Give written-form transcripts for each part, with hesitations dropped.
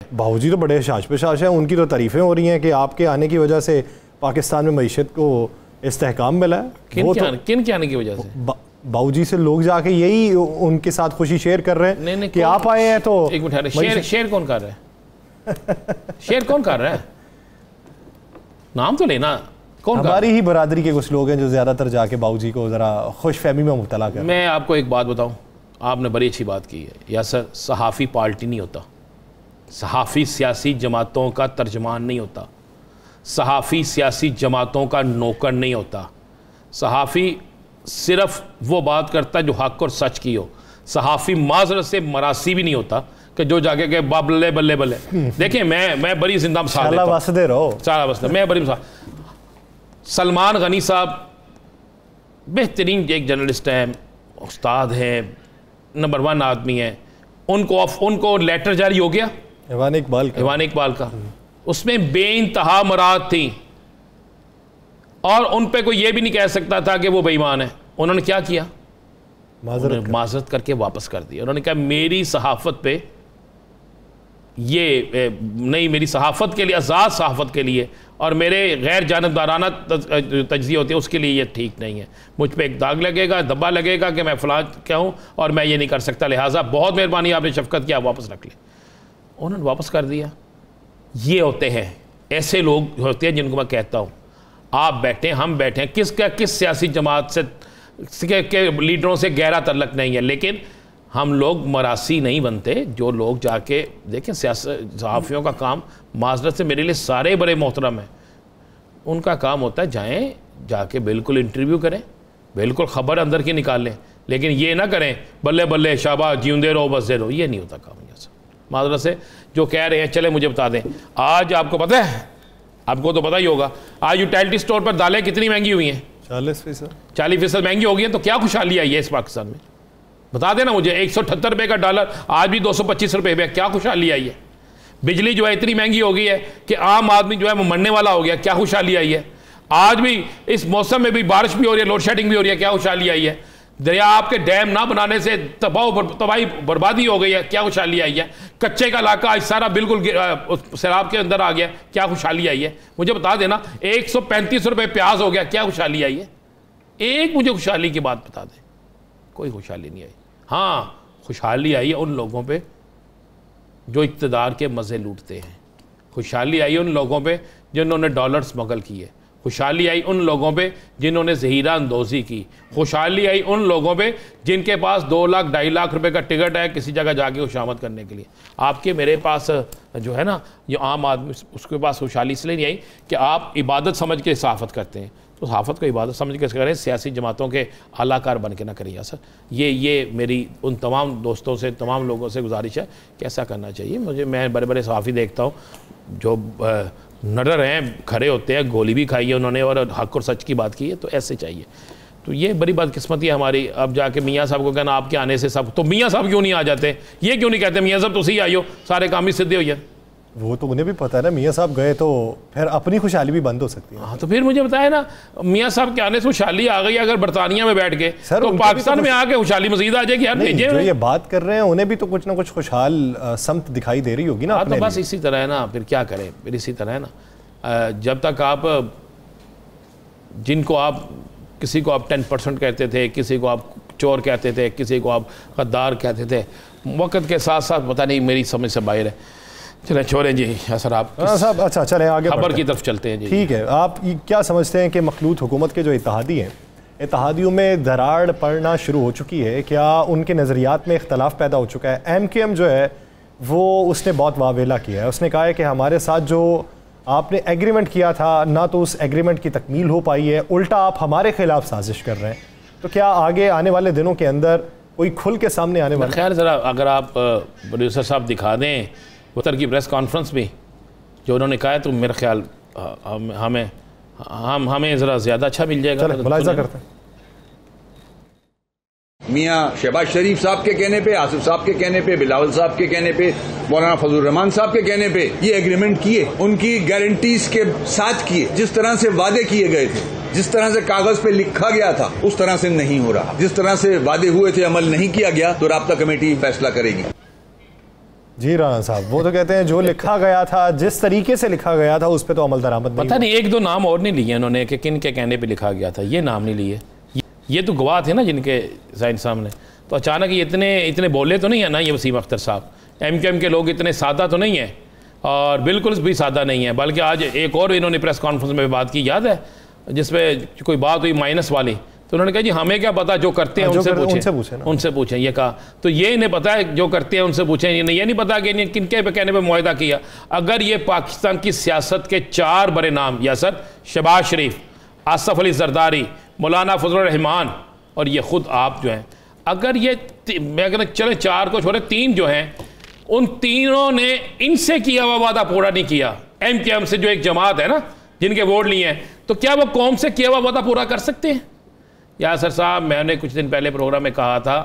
बाबूजी तो बड़े शाश पेशाश हैं, उनकी तो तारीफ़ें हो रही हैं कि आपके आने की वजह से पाकिस्तान में मईशत को इस्तेहकाम मिला है। किन के आने की वजह से? बाबूजी से लोग जाके यही उनके साथ खुशी शेयर कर रहे हैं कि आप आए हैं। तो एक मिनट, शेयर कौन कर रहा है? शेयर कौन कर रहा है? नाम तो लेना। कौन? हमारी ही बरादरी के कुछ लोग हैं जो ज़्यादातर जाके बाबूजी को ज़रा खुशफहमी में मुब्तला कर। मैं आपको एक बात बताऊं, आपने बड़ी अच्छी बात की है। या सर, सहाफ़ी पार्टी नहीं होता, सहाफ़ी सियासी जमातों का तर्जमान नहीं होता, सहाफ़ी सियासी जमातों का नौकर नहीं होता। सहाफ़ी सिर्फ वो बात करता है जो हक और सच की हो। सहाफ़ी माजरत से मरासी भी नहीं होता कि जो जाके के बल्ले बल्ले बल्ले। देखिए, मैं बड़ी जिंदा मिसाल देता हूं। मैं बड़ी मिसाल, सलमान गनी साहब बेहतरीन एक जर्नलिस्ट हैं, उस्ताद हैं, नंबर 1 आदमी हैं। उनको लेटर जारी हो गया ईवान इकबाल का, उसमें बेइंतहा मराद थी और उन पे कोई ये भी नहीं कह सकता था कि वो बेईमान है। उन्होंने क्या किया? माजरत करके वापस कर दिया। उन्होंने कहा मेरी सहाफ़त पे ये नहीं, मेरी सहाफ़त के लिए, आज़ाद सहाफ़त के लिए और मेरे गैर जानबदाराना तजज़िया होती है उसके लिए ये ठीक नहीं है। मुझ पे एक दाग लगेगा, धब्बा लगेगा कि मैं फ़लाँ क्या हूँ और मैं ये नहीं कर सकता, लिहाजा बहुत मेहरबानी आपने शफ़क़त किया, वापस रख ले। उन्होंने वापस कर दिया। ये होते हैं, ऐसे लोग होते हैं जिनको मैं कहता हूँ आप बैठे, हम बैठे हैं, किस सियासी जमात से के लीडरों से गहरा तल्लक नहीं है, लेकिन हम लोग मरासी नहीं बनते। जो लोग जाके देखें, सहाफ़ियों का काम माजरत से मेरे लिए सारे बड़े मोहतरम हैं, उनका काम होता है जाएं जाके बिल्कुल इंटरव्यू करें, बिल्कुल ख़बर अंदर की निकालें, लेकिन ये ना करें बल्ले बल्ले शाबाश जींदे रहो बस दे रहो। ये नहीं होता काम। यहाँ से माजरत से जो कह रहे हैं, चले मुझे बता दें, आज आपको पता है, आपको तो पता ही होगा, आज यूटिलिटी स्टोर पर दालें कितनी महंगी हुई हैं? 40% महंगी हो गई है। तो क्या खुशहाली आई है इस पाकिस्तान में? बता देना मुझे। 178 रुपये का डॉलर आज भी 225 रुपये पे। क्या खुशहाली आई है? बिजली जो है इतनी महंगी हो गई है कि आम आदमी जो है वो मरने वाला हो गया। क्या खुशहाली आई है? आज भी इस मौसम में भी बारिश भी हो रही है, लोड शेडिंग भी हो रही है। क्या खुशहाली आई है? दरिया आपके डैम ना बनाने से तबाही बर्बादी हो गई है। क्या खुशहाली आई है? कच्चे का इलाका आज सारा बिल्कुल सैलाब के अंदर आ गया। क्या खुशहाली आई है? मुझे बता देना। 135 रुपये प्याज हो गया। क्या खुशहाली आई है? एक मुझे खुशहाली की बात बता दें। कोई खुशहाली नहीं आई। हाँ, खुशहाली आई है उन लोगों पे जो इक़्तिदार के मज़े लूटते हैं। खुशहाली आई उन लोगों पे जिन्होंने डॉलर स्मगल किए। खुशहाली आई उन लोगों पे जिन्होंने ज़हीरा अंदोज़ी की। खुशहाली आई उन लोगों पे जिनके पास 2 लाख 2.5 लाख रुपए का टिकट है किसी जगह जाके खुशामद करने के लिए। आपके मेरे पास जो है ना, ये आम आदमी, उसके पास खुशहाली इसलिए नहीं आई कि आप इबादत समझ के सहाफ़त करते हैं। तो सहाफ़त को इबादत समझ के करें, सियासी जमातों के आलाकार बन के ना करिए सर। ये मेरी उन तमाम दोस्तों से, तमाम लोगों से गुजारिश है कि ऐसा करना चाहिए। मैं बड़े बड़े सहाफ़ी देखता हूँ जो नडर हैं, खड़े होते हैं, गोली भी खाई है उन्होंने और हक और सच की बात की है, तो ऐसे चाहिए। तो ये बड़ी बदकिस्मती है हमारी। अब जाके मियाँ साहब को कहना आपके आने से सब, तो मियाँ साहब क्यों नहीं आ जाते? ये क्यों नहीं कहते मियाँ साहब तुसी आई हो, सारे काम ही सिद्धे हो जाए? वो तो उन्हें भी पता है ना, मियाँ साहब गए तो फिर अपनी खुशहाली भी बंद हो सकती है। हाँ, तो फिर मुझे बताया ना, मियाँ साहब के आने से खुशहाली आ गई अगर बरतानिया में बैठ के, तो पाकिस्तान में आके खुशहाली मजीद आ जाएगी यार। भेजे जो ये बात कर रहे हैं उन्हें भी तो कुछ ना कुछ खुशहाल समत दिखाई दे रही होगी ना। तो बस इसी तरह है ना, फिर क्या करें, फिर इसी तरह है ना। जब तक आप जिनको आप किसी को आप 10% कहते थे, किसी को आप चोर कहते थे, किसी को आप गद्दार कहते थे, वक्त के साथ साथ पता नहीं मेरी समझ से बाहर है। चलें छोड़े जी सर, आप साहब अच्छा चलें आगे खबर की तरफ चलते हैं जी। ठीक है, आप क्या समझते हैं कि मखलूत हुकूमत के जो इत्तेहादी हैं, इत्तेहादियों में दरार पड़ना शुरू हो चुकी है? क्या उनके नज़रियात में इख्तलाफ पैदा हो चुका है? MKM जो है वो उसने बहुत वावेला किया है। उसने कहा है कि हमारे साथ जो आपने एग्रीमेंट किया था ना तो उस एग्रीमेंट की तकमील हो पाई है, उल्टा आप हमारे खिलाफ साजिश कर रहे हैं। तो क्या आगे आने वाले दिनों के अंदर कोई खुल के सामने आने वाला? खैर ज़रा अगर आप प्रोड्यूसर साहब दिखा दें उत्तर की प्रेस कॉन्फ्रेंस में जो उन्होंने कहा है, तो मेरा ख्याल हमें ज़रा ज़्यादा अच्छा मिल जाएगा। मुलाहिज़ा करते हैं। मियाँ शहबाज शरीफ साहब के कहने पे, आसिफ साहब के कहने पे, बिलावल साहब के कहने पे, मौलाना फजल रहमान साहब के कहने पे ये एग्रीमेंट किए, उनकी गारंटीज के साथ किए। जिस तरह से वादे किए गए थे, जिस तरह से कागज पे लिखा गया था, उस तरह से नहीं हो रहा। जिस तरह से वादे हुए थे अमल नहीं किया गया, तो राब्ता कमेटी फैसला करेगी। जी राना साहब, वो तो कहते हैं जो लिखा गया था, जिस तरीके से लिखा गया था उस पर तो अमल दरामद नहीं। पता नहीं एक दो नाम और नहीं लिए उन्होंने कि किन के कहने पे लिखा गया था, ये नाम नहीं लिए। ये तो गवाह थे ना जिनके साइन सामने। तो अचानक ये इतने बोले तो नहीं है ना ये वसीम अख्तर साहब। MQM के लोग इतने सादा तो नहीं है और बिल्कुल भी सादा नहीं है। बल्कि आज एक और इन्होंने प्रेस कॉन्फ्रेंस में बात की, याद है, जिसमें कोई बात हुई माइनस वाली, तो उन्होंने कहा जी हमें क्या पता, जो करते हैं उनसे पूछें। ये कहा तो ये इन्हें पता है, जो करते हैं उनसे पूछें। ये नहीं पता कि इन्हें किनके पे कहने पे मुआहदा किया। अगर ये पाकिस्तान की सियासत के 4 बड़े नाम, यासर, शहबाज शरीफ, आसफ अली जरदारी, मौलाना फजल रहमान और ये खुद आप जो हैं, अगर ये मैं अगर चले 4 को छोड़े 3 जो हैं, उन तीनों ने इनसे किया हुआ वादा पूरा नहीं किया। MQM से जो एक जमात है ना जिनके वोट लिए हैं, तो क्या वो कौम से किया हुआ वादा पूरा कर सकते हैं? यासर साहब, मैंने कुछ दिन पहले प्रोग्राम में कहा था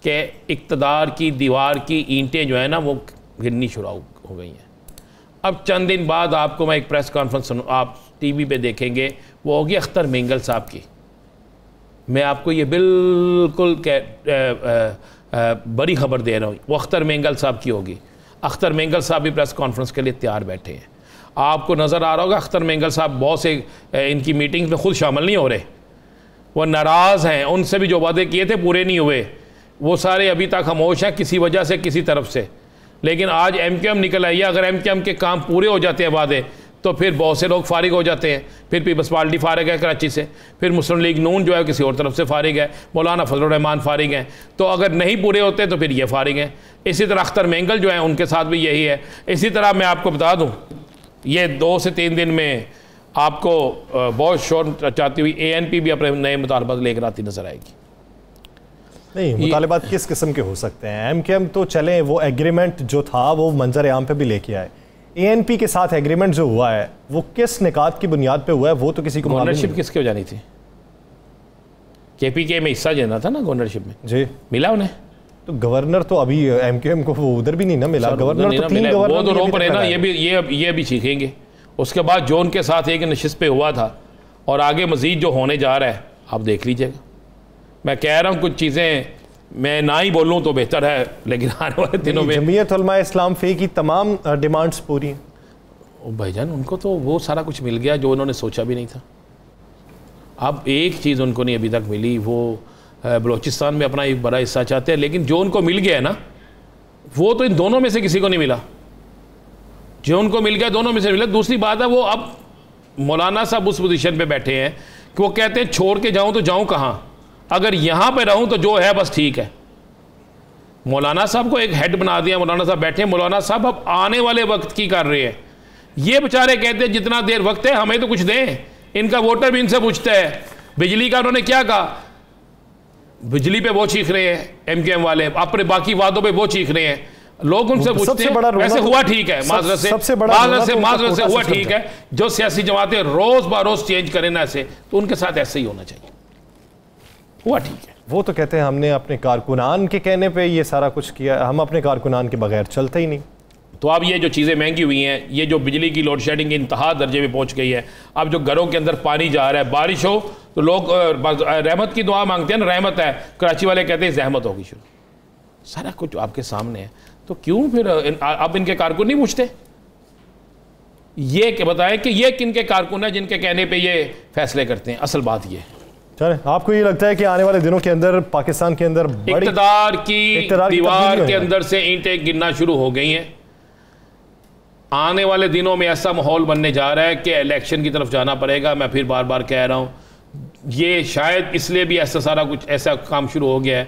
कि इक़्तिदार की दीवार की ईंटें जो है ना वो गिरनी शुरू हो गई हैं। अब चंद दिन बाद आपको मैं एक प्रेस कॉन्फ्रेंस आप TV पे देखेंगे, वो होगी अख्तर मेंगल साहब की। मैं आपको ये बिल्कुल बड़ी खबर दे रहा हूँ, वो अख्तर मेंगल साहब की होगी। अख्तर मेंगल साहब भी प्रेस कॉन्फ्रेंस के लिए तैयार बैठे हैं। आपको नज़र आ रहा होगा अख्तर मेंगल साहब बहुत से इनकी मीटिंग्स में खुद शामिल नहीं हो रहे, वो नाराज़ हैं। उनसे भी जो वादे किए थे पूरे नहीं हुए, वो सारे अभी तक खामोश हैं किसी वजह से, किसी तरफ से। लेकिन आज MQM निकल आई है। अगर MQM के काम पूरे हो जाते हैं वादे, तो फिर बहुत से लोग फारिग हो जाते हैं। फिर पीपल्स पार्टी फारिग है कराची से, फिर मुस्लिम लीग नून जो है किसी और तरफ से फारिग है, मौलाना फजल रहमान फारिग हैं। तो अगर नहीं पूरे होते तो फिर ये फारिग हैं। इसी तरह अख्तर मेंगल जो है उनके साथ भी यही है। इसी तरह मैं आपको बता दूँ, ये 2 से 3 दिन में आपको बहुत शोर चाहती हुई ANP भी अपने नए मुतालबात लेकर आती नजर आएगी। नहीं, मुतालबात किस किस्म के हो सकते हैं? MQM तो चले, वो एग्रीमेंट जो था वो मंजर आम पे भी लेके आए। ANP के साथ एग्रीमेंट जो हुआ है वो किस निकात की बुनियाद पे हुआ है, वो तो किसी को गवर्नरशिप किसके हो जानी थी? KPK में हिस्सा लेना था ना गवर्नरशिप में जी, मिला उन्हें? तो गवर्नर तो अभी MQM को वो उधर भी नहीं ना मिला। गवर्नर तो 3 गवर्नर वो तो रो पड़े ना, ये भी सीखेंगे। उसके बाद जो उनके साथ एक नशिस्त पे हुआ था और आगे मजीद जो होने जा रहा है आप देख लीजिएगा। मैं कह रहा हूँ कुछ चीज़ें मैं ना ही बोलूँ तो बेहतर है, लेकिन आने वाले दिनों में जमीयत उलमा इस्लाम फे की तमाम डिमांड्स पूरी हैं। भाईजान, उनको तो वो सारा कुछ मिल गया जो उन्होंने सोचा भी नहीं था। अब एक चीज़ उनको नहीं अभी तक मिली, वो बलूचिस्तान में अपना एक बड़ा हिस्सा चाहते हैं, लेकिन जो उनको मिल गया है ना वो तो इन दोनों में से किसी को नहीं मिला। जो उनको मिल गया दोनों में से मिला। दूसरी बात है, वो अब मौलाना साहब उस पोजीशन पे बैठे हैं कि वो कहते हैं छोड़ के जाऊं तो जाऊं कहां, अगर यहां पे रहूं तो जो है बस ठीक है। मौलाना साहब को एक हेड बना दिया, मौलाना साहब बैठे हैं। मौलाना साहब अब आने वाले वक्त की कर रहे हैं। ये बेचारे कहते हैं जितना देर वक्त है हमें तो कुछ दें। इनका वोटर भी इनसे पूछता है। बिजली का उन्होंने क्या कहा, बिजली पे वो चीख रहे हैं MQM वाले, अपने बाकी वादों पे वो चीख रहे हैं। लोग उनसे पूछते हैं वैसे हुआ ठीक है, माजरत से हुआ ठीक है। जो सियासी जमातें रोज बरोज चेंज करें ना ऐसे, तो उनके साथ ऐसे ही होना चाहिए। हुआ ठीक है। वो तो कहते हैं हमने अपने कारकुनान के कहने पे ये सारा कुछ किया, हम अपने कारकुनान के बगैर चलते ही नहीं। तो अब ये जो चीज़ें महंगी हुई हैं, ये जो बिजली की लोड शेडिंग इंतहा दर्जे में पहुंच गई है, अब जो घरों के अंदर पानी जा रहा है, बारिश हो तो लोग रहमत की दुआ मांगते हैं ना, रहमत है, कराची वाले कहते हैं जहमत होगी शुरू। सारा कुछ आपके सामने है, तो क्यों फिर अब इनके कारकुन नहीं पूछते? ये बताएं कि ये किन के कारकुन है जिनके कहने पे ये फैसले करते हैं? असल बात ये चले, आपको ये लगता है कि आने वाले दिनों के अंदर पाकिस्तान के अंदर इक़्तिदार की दीवार के अंदर से ईंटें गिरना शुरू हो गई हैं? आने वाले दिनों में ऐसा माहौल बनने जा रहा है कि इलेक्शन की तरफ जाना पड़ेगा। मैं फिर बार बार कह रहा हूँ, ये शायद इसलिए भी ऐसा सारा कुछ ऐसा काम शुरू हो गया है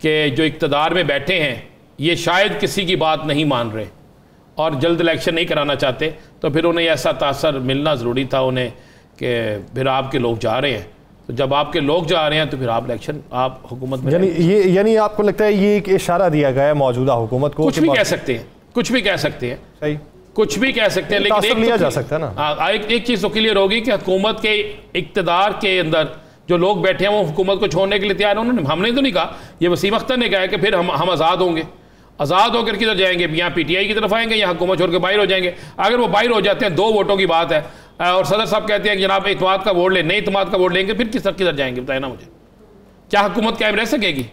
कि जो इक़्तिदार में बैठे हैं ये शायद किसी की बात नहीं मान रहे और जल्द इलेक्शन नहीं कराना चाहते। तो फिर उन्हें ऐसा तासर मिलना ज़रूरी था उन्हें कि फिर आपके लोग जा रहे हैं, तो जब आपके लोग जा रहे हैं तो फिर आप इलेक्शन, आप हुकूमत में यानी आपको लगता है ये एक इशारा दिया गया है मौजूदा हुकूमत को? कुछ भी कह सकते हैं, कुछ भी कह सकते हैं, सही कुछ भी कह सकते हैं, लेकिन लिया जा सकता है ना। एक चीज़ तो क्लियर होगी कि हुकूमत के इक़्तिदार के अंदर जो लोग बैठे हैं वो हुकूमत को छोड़ने के लिए तैयार हैं। हमने तो नहीं कहा, ये वसीम अख्तर ने कहा है कि फिर हम आज़ाद होंगे। आज़ाद होकर किधर जाएंगे? यहाँ PTI की तरफ आएंगे या हुकूमत छोड़ के बाहर हो जाएंगे? अगर वो बाहर हो जाते हैं 2 वोटों की बात है और सदर साहब कहते हैं कि जनाब इत्तेमाद का वोट ले, नहीं इत्तेमाद का वोट लेंगे, फिर किधर जाएंगे बताए ना मुझे? क्या हुकूमत कायम रह सकेगी?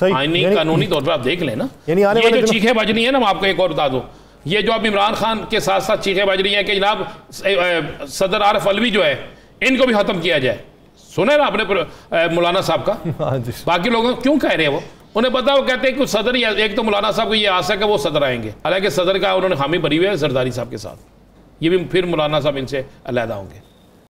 आईनी कानूनी तौर पर आप देख लें ना, यानी आने ये वाले जो चीखेबाजरी है ना, मैं आपको एक और बता दूं, ये जो अब इमरान खान के साथ साथ चीखेबाजरी है कि जनाब सदर आरिफ अलवी जो है इनको भी खत्म किया जाए। सुने ना आपने मौलाना साहब का, बाकी लोगों को क्यों कह रहे हैं वो, उन्हें पता, वो कहते हैं कि सदर, एक तो मौलाना साहब को ये आशा है कि वो सदर आएंगे, हालांकि सदर का उन्होंने हामी भरी हुई है जरदारी साहब के साथ, ये भी फिर मौलाना साहब इनसे अलहदा होंगे।